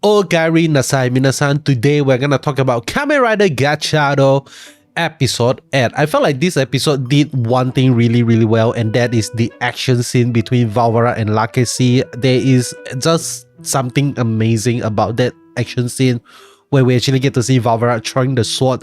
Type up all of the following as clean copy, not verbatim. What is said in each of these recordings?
Ogari Nasai Minasan. Today we're gonna talk about Kamen Rider Gotchard episode 8. I felt like this episode did one thing really well, and that is the action scene between Valvara and Lakesi. There is just something amazing about that action scene where we actually get to see Valvara throwing the sword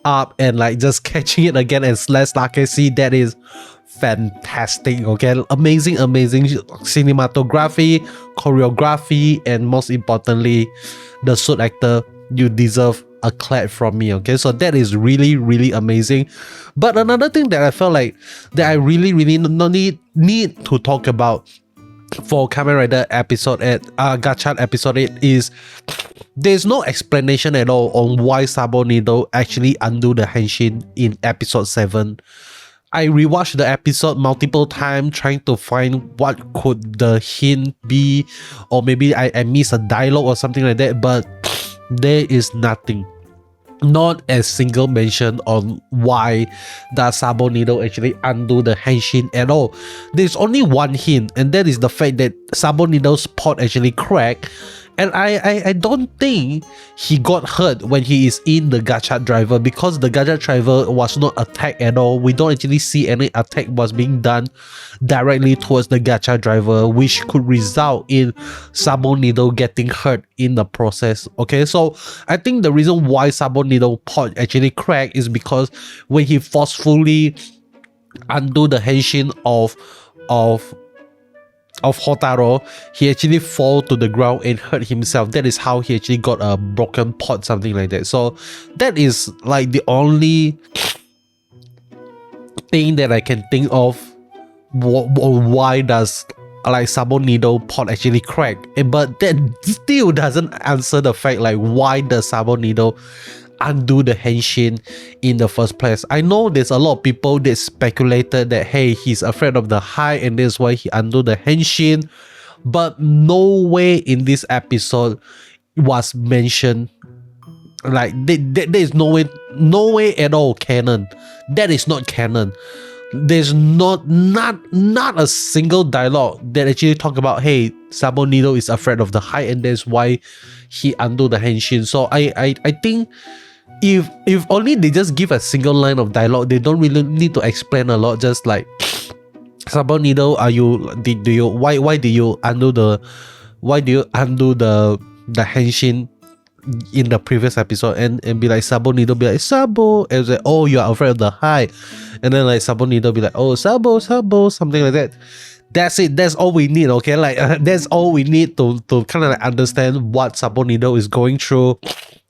up and like just catching it again and slash Lakesi. That is fantastic. Okay, amazing cinematography, choreography, and most importantly, the suit actor. You deserve a clap from me. Okay, so that is really amazing. But another thing that I felt like that I really need to talk about for Kamen Rider episode 8, Gotchard episode 8, is there's no explanation at all on why Sabo Nido actually undo the henshin in episode 7. I rewatched the episode multiple times trying to find what could the hint be, or maybe I missed a dialogue or something like that, but there is nothing. Not a single mention on why does Sabo Nido actually undo the henshin at all. There's only one hint, and that is the fact that Sabo Nido's pot actually cracked. And I don't think he got hurt when he is in the Gotchadriver, because the Gotchadriver was not attacked at all. We don't actually see any attack was being done directly towards the Gotchadriver, which could result in Sabo Nido getting hurt in the process. Okay, so I think the reason why Sabo Nido pot actually cracked is because when he forcefully undo the henshin of Houtarou, he actually fall to the ground and hurt himself. That is how he actually got a broken pot, something like that. So that is like the only thing that I can think of why does like Sabo Nido pot actually crack. But that still doesn't answer the fact like why does Sabo Nido undo the henshin in the first place. I know there's a lot of people that speculated that hey, he's afraid of the height and that's why he undo the henshin, but no way in this episode was mentioned. Like there is no way at all canon. That is not canon. There's not a single dialogue that actually talk about hey, Sabo Nido is afraid of the height and that's why he undo the henshin. So I think if only they just give a single line of dialogue, they don't really need to explain a lot. Just like Sabo Nido, why do you undo the henshin in the previous episode, and be like Sabo Nido be like Sabo, and it's like oh, you are afraid of the height, and then like Sabo Nido be like oh Sabo, something like that. That's it. That's all we need. Okay, like that's all we need to kind of like understand what Sabo Nido is going through.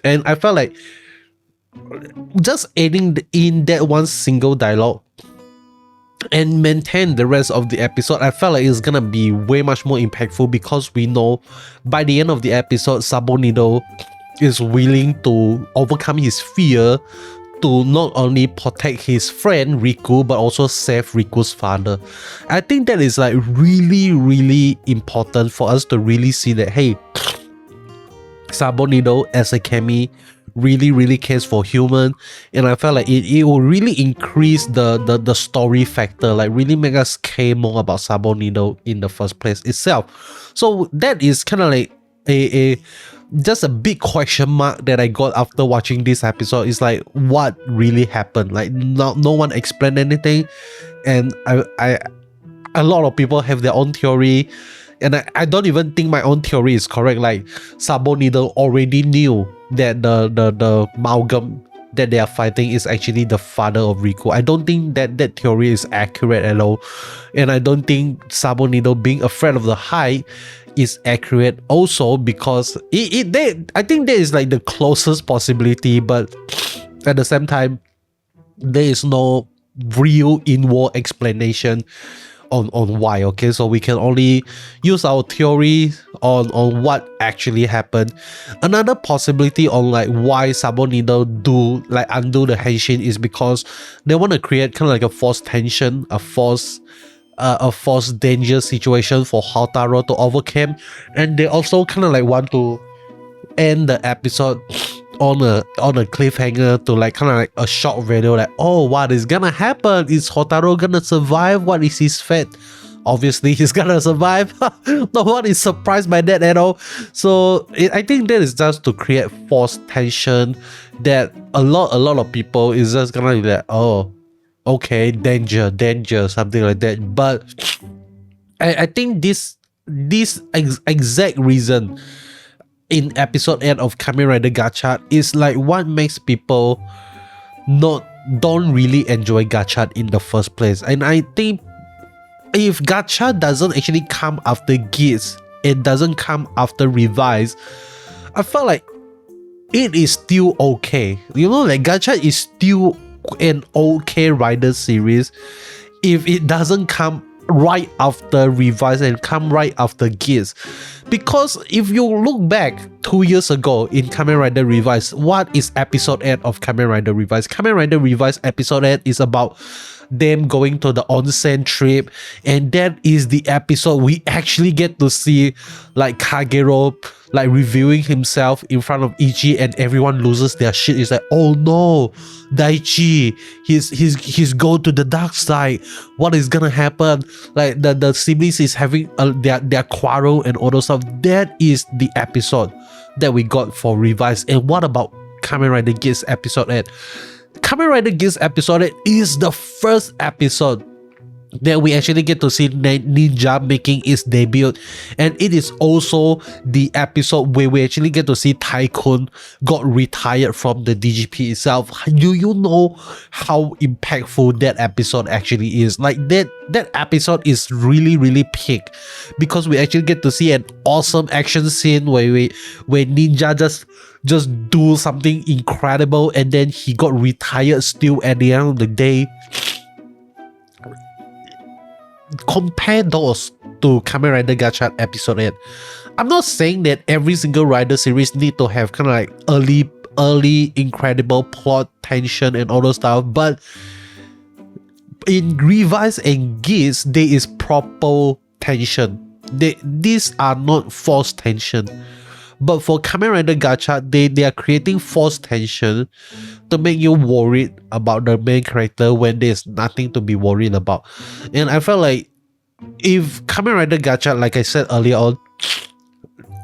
And I felt like just adding in that one single dialogue and maintain the rest of the episode, I felt like it's gonna be way much more impactful, because we know by the end of the episode Sabo Nido is willing to overcome his fear to not only protect his friend Riku but also save Riku's father. I think that is like really important for us to really see that hey, Sabo Nido as a Chemy really cares for human, and I felt like it will really increase the story factor, like really make us care more about Sabo Nido in the first place itself. So that is kind of like a just a big question mark that I got after watching this episode. Is like what really happened. Like no one explained anything, and I a lot of people have their own theory, and I don't even think my own theory is correct. Like Sabo Nido already knew that the Malgam that they are fighting is actually the father of Riku. I don't think that theory is accurate at all, and I don't think Sabo Nido being afraid of the height is accurate also, because I think that is like the closest possibility, but at the same time there is no real inward explanation on why. Okay, so we can only use our theory on what actually happened. Another possibility on like why Sabo Nido undo the henshin is because they want to create kind of like a forced tension, a forced danger situation for Houtarou to overcome, and they also kind of like want to end the episode on a cliffhanger to like kind of like a shock video, like oh, what is gonna happen? Is Houtarou gonna survive? What is his fate? obviously he's gonna survive. No one is surprised by that at all. So I think that is just to create false tension that a lot of people is just gonna be like, oh, okay, danger, something like that. But I think this exact reason in episode 8 of Kamen Rider Gotchard is like what makes people don't really enjoy Gotchard in the first place. And I think if Gotchard doesn't actually come after Geats, it doesn't come after Revise, I felt like it is still okay. You know, like Gotchard is still an okay rider series if it doesn't come right after Revise and come right after Geats. Because if you look back 2 years ago in Kamen Rider Revise, what is episode 8 of Kamen Rider Revise? Kamen Rider Revise episode 8 is about them going to the onsen trip, and that is the episode we actually get to see like Kagero like reviewing himself in front of Ichi, and everyone loses their shit. It's like, oh no, Daichi, he's go to the dark side. What is gonna happen? Like the siblings is having their quarrel and all those stuff. That is the episode that we got for Revise. And what about Kamen Rider Geats episode 8? Kamen Rider Geats episode 8 is the first episode that we actually get to see Ninja making its debut, and it is also the episode where we actually get to see Tycoon got retired from the DGP itself. Do you know how impactful that episode actually is? Like that episode is really peak, because we actually get to see an awesome action scene where Ninja just do something incredible, and then he got retired still at the end of the day. Compare those to Kamen Rider Gotchard episode 8. I'm not saying that every single rider series need to have kind of like early incredible plot tension and all those stuff, but in Revise and Geats there is proper tension. These are not false tension. But for Kamen Rider Gotchard, they are creating false tension to make you worried about the main character when there's nothing to be worried about. And I felt like if Kamen Rider Gotchard, like I said earlier on,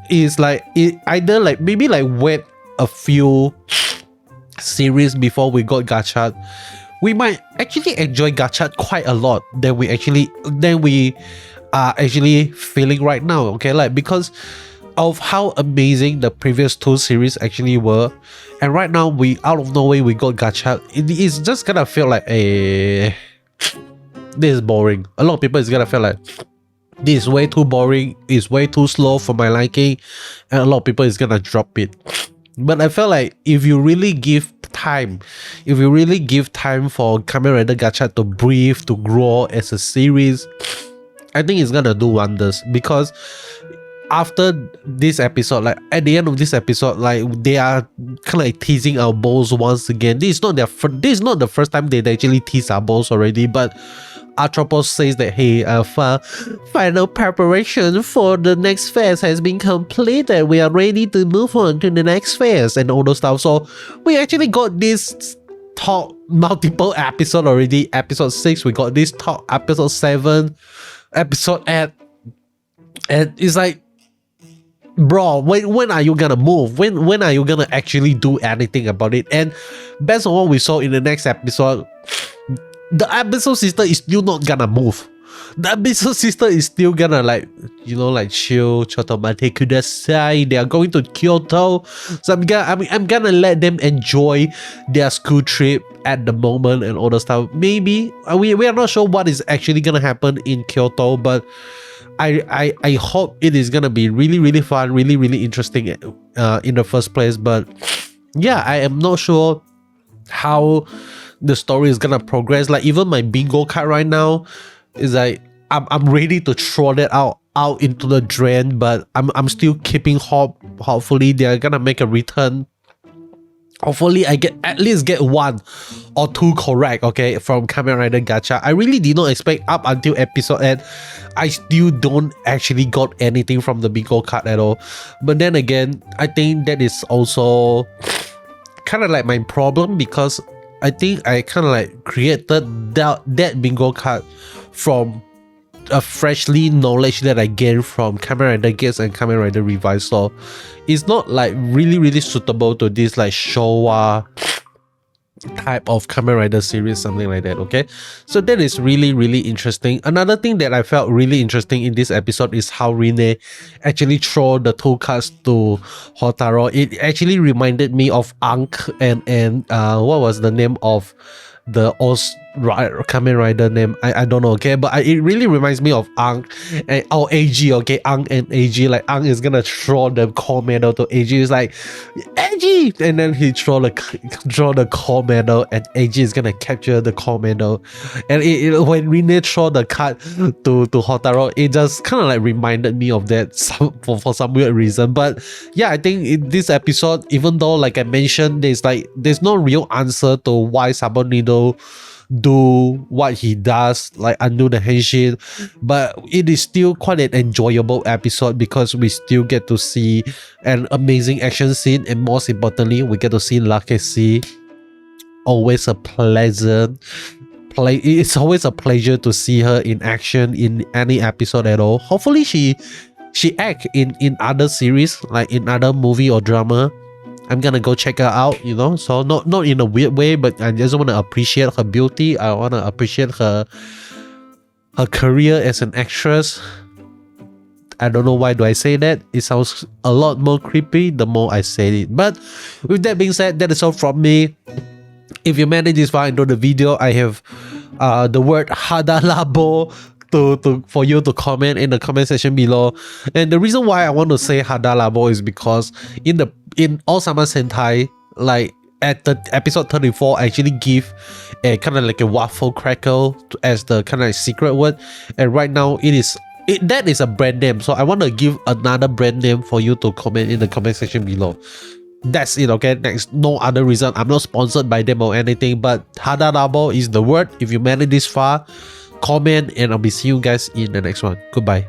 is like either like maybe like wait a few series before we got Gotchard, we might actually enjoy Gotchard quite a lot than we are actually feeling right now. Okay, like because of how amazing the previous two series actually were, and right now we out of nowhere we got Gotchard. It is just gonna feel like this is boring. A lot of people is gonna feel like this is way too boring, it's way too slow for my liking, and a lot of people is gonna drop it. But I feel like if you really give time for Kamen Rider Gotchard to breathe, to grow as a series, I think it's gonna do wonders. Because after this episode, like at the end of this episode, like they are kind of like teasing our balls once again. This is not the first time they actually tease our balls already, but Atropos says that, hey, final preparation for the next phase has been completed. We are ready to move on to the next phase and all those stuff. So we actually got this talk multiple episode already. Episode 6, we got this talk. Episode 7, episode 8, and it's like, bro, when are you gonna move? When are you gonna actually do anything about it? And based on what we saw in the next episode, the episode sister is still not gonna move. The episode sister is still gonna like, you know, like chill, chotomate kudasai. They are going to Kyoto, so I'm gonna let them enjoy their school trip at the moment and all the stuff. Maybe we are not sure what is actually gonna happen in Kyoto, but I hope it is gonna be really fun, really interesting in the first place. But yeah, I am not sure how the story is gonna progress. Like even my bingo card right now is like I'm ready to throw that out into the drain, but I'm still keeping hope. Hopefully they are gonna make a return. Hopefully I at least get 1 or 2 correct, okay, from Kamen Rider Gotchard. I really did not expect up until episode 8. I still don't actually got anything from the bingo card at all. But then again, I think that is also kind of like my problem, because I think I kind of like created that bingo card from a freshly knowledge that I gained from Kamen Rider Gotchard and Kamen Rider Revive. So it's not like really suitable to this like Showa type of Kamen Rider series, something like that. Okay, so that is really interesting. Another thing that I felt really interesting in this episode is how Rine actually throw the 2 cards to Houtarou. It actually reminded me of Ankh and what was the name of the Kamen Rider name? I don't know, okay, but it really reminds me of Ankh and AG, okay, Ankh and AG. Like Ankh is gonna throw the core medal to AG. It's like AG, and then he throw the core medal, and AG is gonna capture the core medal. And when Rine throw the card to Houtarou, it just kind of like reminded me of that for some weird reason. But yeah, I think in this episode, even though like I mentioned, there's no real answer to why Sabonido do what he does, like undo the henshin, but it is still quite an enjoyable episode because we still get to see an amazing action scene, and most importantly, we get to see Lakesi. Always a pleasant play. It's always a pleasure to see her in action in any episode at all. Hopefully she act in other series, like in other movie or drama. I'm gonna go check her out, you know, so not in a weird way, but I just want to appreciate her beauty. I want to appreciate her career as an actress. I don't know why do I say that. It sounds a lot more creepy the more I say it. But with that being said, that is all from me. If you managed this far into the video, I have the word Hadalabo for you to comment in the comment section below. And the reason why I want to say Hadalabo is because in All-Summer Sentai, like at the episode 34, I actually give a kind of like a waffle crackle as the kind of like secret word, and right now that is a brand name, so I want to give another brand name for you to comment in the comment section below. That's it, okay? Next, no other reason. I'm not sponsored by them or anything, but Hadalabo is the word. If you managed this far, comment, and I'll be seeing you guys in the next one. Goodbye.